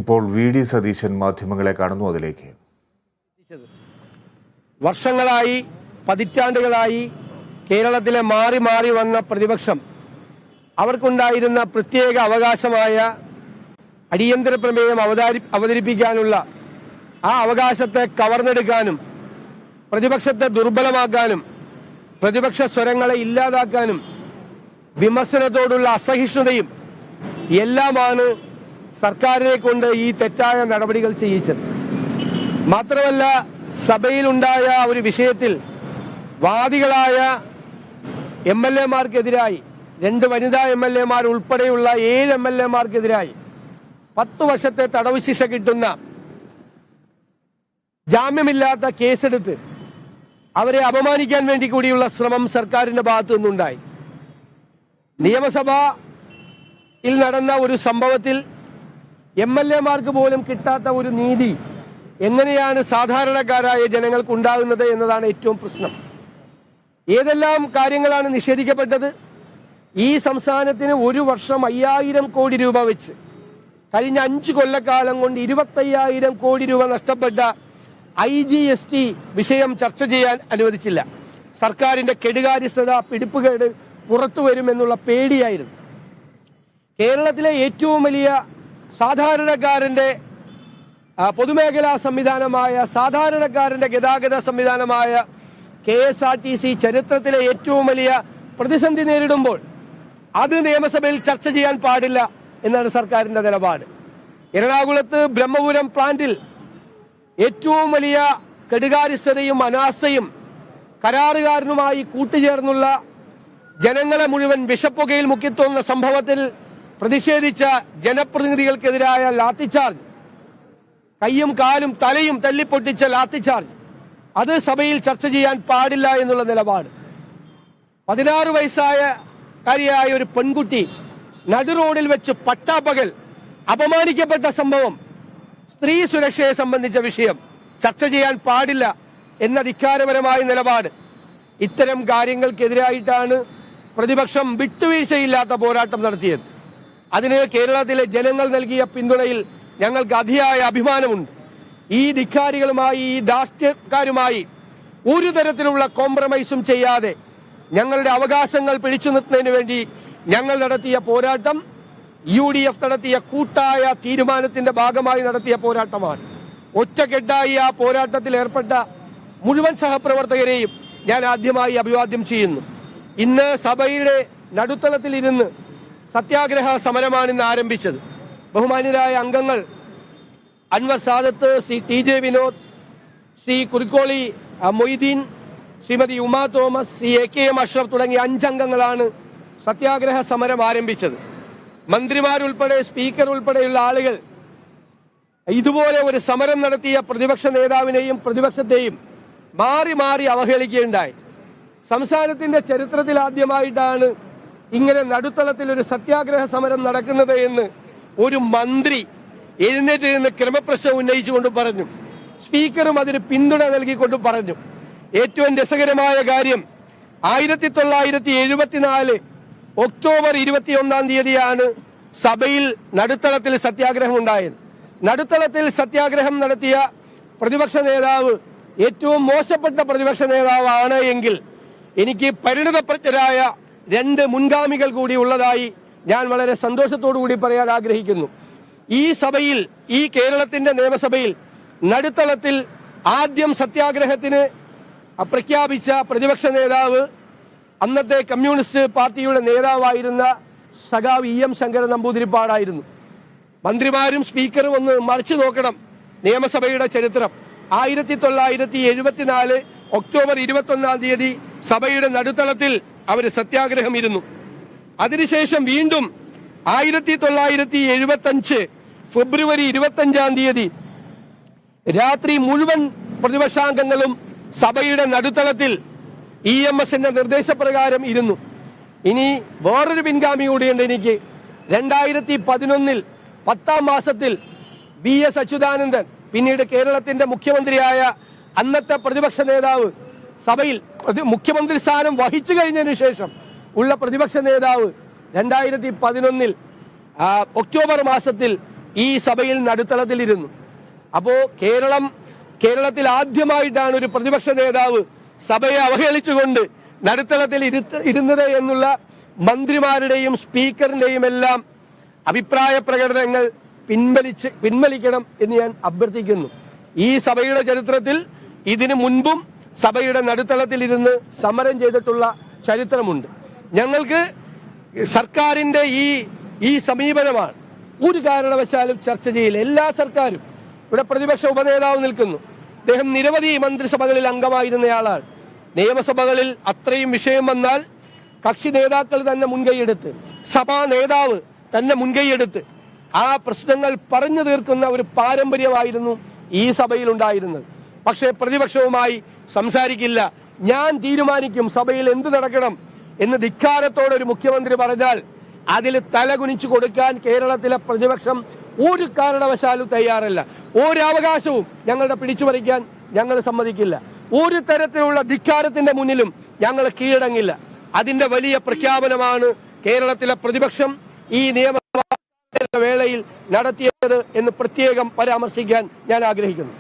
ഇപ്പോൾ വി.ഡി. സതീശൻ മാധ്യമങ്ങളെ കാണുന്നു. അതിലേക്ക് വർഷങ്ങളായി പതിറ്റാണ്ടുകളായി കേരളത്തിലെ മാറി മാറി വന്ന പ്രതിപക്ഷം അവർക്കുണ്ടായിരുന്ന പ്രത്യേക അവകാശമായ അടിയന്തര പ്രമേയം അവതരിപ്പിക്കാനുള്ള ആ അവകാശത്തെ കവർന്നെടുക്കാനും പ്രതിപക്ഷത്തെ ദുർബലമാക്കാനും പ്രതിപക്ഷ സ്വരങ്ങളെ ഇല്ലാതാക്കാനും വിമർശനത്തോടുള്ള അസഹിഷ്ണുതയും എല്ലാമാണ് സർക്കാരിനെ കൊണ്ട് ഈ തെറ്റായ നടപടികൾ ചെയ്യിച്ചത്. മാത്രമല്ല, സഭയിലുണ്ടായ ഒരു വിഷയത്തിൽ വാദികളായ MLA-മാർക്കെതിരായി 2 വനിതാ MLA-മാർ ഉൾപ്പെടെയുള്ള 7 MLA-മാർക്കെതിരായി 10 വർഷത്തെ തടവ് ശിക്ഷ കിട്ടുന്ന ജാമ്യമില്ലാത്ത കേസെടുത്ത് അവരെ അപമാനിക്കാൻ വേണ്ടി കൂടിയുള്ള ശ്രമം സർക്കാരിന്റെ ഭാഗത്തു നിന്നുണ്ടായി. നിയമസഭയിൽ നടന്ന ഒരു സംഭവത്തിൽ MLA-മാർക്ക് പോലും കിട്ടാത്ത ഒരു നീതി എങ്ങനെയാണ് സാധാരണക്കാരായ ജനങ്ങൾക്ക് ഉണ്ടാകുന്നത് എന്നതാണ് ഏറ്റവും പ്രശ്നം. ഏതെല്ലാം കാര്യങ്ങളാണ് നിഷേധിക്കപ്പെട്ടത്? ഈ സംസ്ഥാനത്തിന് ഒരു വർഷം 5000 കോടി രൂപ വെച്ച് കഴിഞ്ഞ 5 കൊല്ലക്കാലം കൊണ്ട് 25,000 കോടി രൂപ നഷ്ടപ്പെട്ട IGST വിഷയം ചർച്ച ചെയ്യാൻ അനുവദിച്ചില്ല. സർക്കാരിന്റെ കെടുകാര്യസ്ഥത, പിടിപ്പുകേട് പുറത്തു വരുമെന്നുള്ള പേടിയായിരുന്നു. കേരളത്തിലെ ഏറ്റവും വലിയ സാധാരണക്കാരന്റെ പൊതുമേഖലാ സംവിധാനമായ സാധാരണക്കാരന്റെ ഗതാഗത സംവിധാനമായ KSRTC ചരിത്രത്തിലെ ഏറ്റവും വലിയ പ്രതിസന്ധി നേരിടുമ്പോൾ അത് നിയമസഭയിൽ ചർച്ച ചെയ്യാൻ പാടില്ല എന്നാണ് സർക്കാരിന്റെ നിലപാട്. എറണാകുളത്ത് ബ്രഹ്മപുരം പ്ലാന്റിൽ ഏറ്റവും വലിയ കെടുകാര്യസ്ഥതയും അനാസ്ഥയും കരാറുകാരനുമായി കൂട്ടുചേർന്നുള്ള ജനങ്ങളെ മുഴുവൻ വിഷപ്പുകയിൽ മുക്കിത്തോന്ന സംഭവത്തിൽ പ്രതിഷേധിച്ച ജനപ്രതിനിധികൾക്കെതിരായ ലാത്തിച്ചാർജ്, കയ്യും കാലും തലയും തല്ലിപ്പൊട്ടിച്ച ലാത്തിച്ചാർജ്, അത് സഭയിൽ ചർച്ച ചെയ്യാൻ പാടില്ല എന്നുള്ള നിലപാട്. 16 വയസ്സായ ഒരു പെൺകുട്ടി നടുറോഡിൽ വെച്ച് പട്ടാപ്പകൽ അപമാനിക്കപ്പെട്ട സംഭവം, സ്ത്രീ സുരക്ഷയെ സംബന്ധിച്ച വിഷയം ചർച്ച ചെയ്യാൻ പാടില്ല എന്ന ധിക്കാരപരമായ നിലപാട്. ഇത്തരം കാര്യങ്ങൾക്കെതിരായിട്ടാണ് പ്രതിപക്ഷം വിട്ടുവീഴ്ചയില്ലാത്ത പോരാട്ടം നടത്തിയത്. അതിന് കേരളത്തിലെ ജനങ്ങൾ നൽകിയ പിന്തുണയിൽ ഞങ്ങൾക്ക് അതിയായ അഭിമാനമുണ്ട്. ഈ ധിക്കാരികളുമായി, ഈ ദാഷ്ട്യക്കാരുമായി ഒരു തരത്തിലുള്ള കോംപ്രമൈസും ചെയ്യാതെ ഞങ്ങളുടെ അവകാശങ്ങൾ പിടിച്ചു നിർത്തുന്നതിന് വേണ്ടി ഞങ്ങൾ നടത്തിയ പോരാട്ടം UDF നടത്തിയ കൂട്ടായ തീരുമാനത്തിന്റെ ഭാഗമായി നടത്തിയ പോരാട്ടമാണ്. ഒറ്റക്കെട്ടായി ആ പോരാട്ടത്തിൽ ഏർപ്പെട്ട മുഴുവൻ സഹപ്രവർത്തകരെയും ഞാൻ ആദ്യമായി അഭിവാദ്യം ചെയ്യുന്നു. ഇന്ന് സഭയുടെ നടുത്തളത്തിൽ ഇരുന്ന് സത്യാഗ്രഹ സമരമാണ് ഇന്ന് ആരംഭിച്ചത്. ബഹുമാന്യരായ അംഗങ്ങൾ Anwar Sadath, Shri TJ Vinod, Shri Kurukkoli Moideen, Shrimati Uma Thomas, Shri AKM Ashraf തുടങ്ങിയ 5 അംഗങ്ങളാണ് സത്യാഗ്രഹ സമരം ആരംഭിച്ചത്. മന്ത്രിമാരുൾപ്പെടെ, സ്പീക്കർ ഉൾപ്പെടെയുള്ള ആളുകൾ ഇതുപോലെ ഒരു സമരം നടത്തിയ പ്രതിപക്ഷ നേതാവിനെയും പ്രതിപക്ഷത്തെയും മാറി മാറി അവഹേളിക്കുകയുണ്ടായി. സംസ്ഥാനത്തിന്റെ ചരിത്രത്തിൽ ആദ്യമായിട്ടാണ് ഇങ്ങനെ നടുത്തളത്തിൽ ഒരു സത്യാഗ്രഹ സമരം നടക്കുന്നത് എന്ന് ഒരു മന്ത്രി എഴുന്നേറ്റ് നിന്ന് ക്രമപ്രശ്നം ഉന്നയിച്ചുകൊണ്ട് പറഞ്ഞു. സ്പീക്കറും അതിന് പിന്തുണ നൽകിക്കൊണ്ട് പറഞ്ഞു. ഏറ്റവും രസകരമായ കാര്യം, 1974 ഒക്ടോബർ 21-ാം തീയതിയാണ് സഭയിൽ നടുത്തളത്തിൽ സത്യാഗ്രഹം ഉണ്ടായത്. നടുത്തളത്തിൽ സത്യാഗ്രഹം നടത്തിയ പ്രതിപക്ഷ നേതാവ് ഏറ്റവും മോശപ്പെട്ട പ്രതിപക്ഷ നേതാവാണ് എങ്കിൽ എനിക്ക് പരിണതപ്രജ്ഞരായ 2 മുൻഗാമികൾ കൂടി ഉള്ളതായി ഞാൻ വളരെ സന്തോഷത്തോടു കൂടി പറയാൻ ആഗ്രഹിക്കുന്നു. ഈ സഭയിൽ, ഈ കേരളത്തിന്റെ നിയമസഭയിൽ നടുത്തളത്തിൽ ആദ്യം സത്യാഗ്രഹത്തിന് പ്രഖ്യാപിച്ച പ്രതിപക്ഷ നേതാവ് അന്നത്തെ കമ്മ്യൂണിസ്റ്റ് പാർട്ടിയുടെ നേതാവായിരുന്ന സഖാവ് EM ശങ്കരൻ നമ്പൂതിരിപ്പാടായിരുന്നു. മന്ത്രിമാരും സ്പീക്കറും ഒന്ന് മറിച്ചു നോക്കണം നിയമസഭയുടെ ചരിത്രം. 1974 ഒക്ടോബർ 21-ാം തീയതി സഭയുടെ നടുത്തളത്തിൽ അവർ സത്യാഗ്രഹം ഇരുന്നു. അതിനുശേഷം വീണ്ടും 1975 ഫെബ്രുവരി 25-ാം തീയതി രാത്രി മുഴുവൻ പ്രതിപക്ഷാംഗങ്ങളും സഭയുടെ നടുത്തളത്തിൽ EMSന്റെ നിർദ്ദേശപ്രകാരം ഇരുന്നു. ഇനി വേറൊരു പിൻഗാമി കൂടിയുണ്ട് എനിക്ക്. 2011 10-ാം മാസത്തിൽ VS അച്യുതാനന്ദൻ, പിന്നീട് കേരളത്തിന്റെ മുഖ്യമന്ത്രിയായ അന്നത്തെ പ്രതിപക്ഷ നേതാവ്, സഭയിൽ മുഖ്യമന്ത്രി സ്ഥാനം വഹിച്ചു കഴിഞ്ഞതിന് ശേഷം ഉള്ള പ്രതിപക്ഷ നേതാവ് 2011 ഒക്ടോബർ മാസത്തിൽ ഈ സഭയിൽ നടുത്തളത്തിലിരുന്നു. അപ്പോ കേരളത്തിൽ ആദ്യമായിട്ടാണ് ഒരു പ്രതിപക്ഷ നേതാവ് സഭയെ അവഹേളിച്ചുകൊണ്ട് നടുത്തളത്തിൽ ഇരുന്നത് എന്നുള്ള മന്ത്രിമാരുടെയും സ്പീക്കറിന്റെയും എല്ലാം അഭിപ്രായ പ്രകടനങ്ങൾ പിൻവലിക്കണം എന്ന് ഞാൻ അഭ്യർത്ഥിക്കുന്നു. ഈ സഭയുടെ ചരിത്രത്തിൽ ഇതിനു മുൻപും സഭയുടെ നടുത്തളത്തിൽ ഇരുന്ന് സമരം ചെയ്തിട്ടുള്ള ചരിത്രമുണ്ട്. ഞങ്ങൾക്ക് സർക്കാരിന്റെ ഈ സമീപനമാണ് ഒരു കാരണവശാലും ചർച്ച ചെയ്യില്ല. എല്ലാ സർക്കാരും, ഇവിടെ പ്രതിപക്ഷ ഉപനേതാവ് നിൽക്കുന്നു, അദ്ദേഹം നിരവധി മന്ത്രിസഭകളിൽ അംഗമായിരുന്നയാളാണ്. നിയമസഭകളിൽ അത്രയും വിഷയം വന്നാൽ കക്ഷി നേതാക്കൾ തന്നെ മുൻകൈയെടുത്ത്, സഭാ നേതാവ് തന്നെ മുൻകൈയെടുത്ത് ആ പ്രശ്നങ്ങൾ പറഞ്ഞു തീർക്കുന്ന ഒരു പാരമ്പര്യമായിരുന്നു ഈ സഭയിൽ ഉണ്ടായിരുന്നത്. പക്ഷേ പ്രതിപക്ഷവുമായി സംസാരിക്കില്ല, ഞാൻ തീരുമാനിക്കും സഭയിൽ എന്ത് നടക്കണം എന്ന് ധിക്കാരത്തോടെ ഒരു മുഖ്യമന്ത്രി പറഞ്ഞാൽ അതിൽ തലകുനിച്ചു കൊടുക്കാൻ കേരളത്തിലെ പ്രതിപക്ഷം ഒരു കാരണവശാലും തയ്യാറല്ല. ഒരവകാശവും ഞങ്ങളുടെ പിടിച്ചുപറിക്കാൻ ഞങ്ങൾ സമ്മതിക്കില്ല. ഒരു തരത്തിലുള്ള ധിക്കാരത്തിന്റെ മുന്നിലും ഞങ്ങൾ കീഴടങ്ങില്ല. അതിന്റെ വലിയ പ്രഖ്യാപനമാണ് കേരളത്തിലെ പ്രതിപക്ഷം ഈ നിയമസഭാ വേളയിൽ നടത്തിയത് എന്ന് പ്രത്യേകം പരാമർശിക്കാൻ ഞാൻ ആഗ്രഹിക്കുന്നു.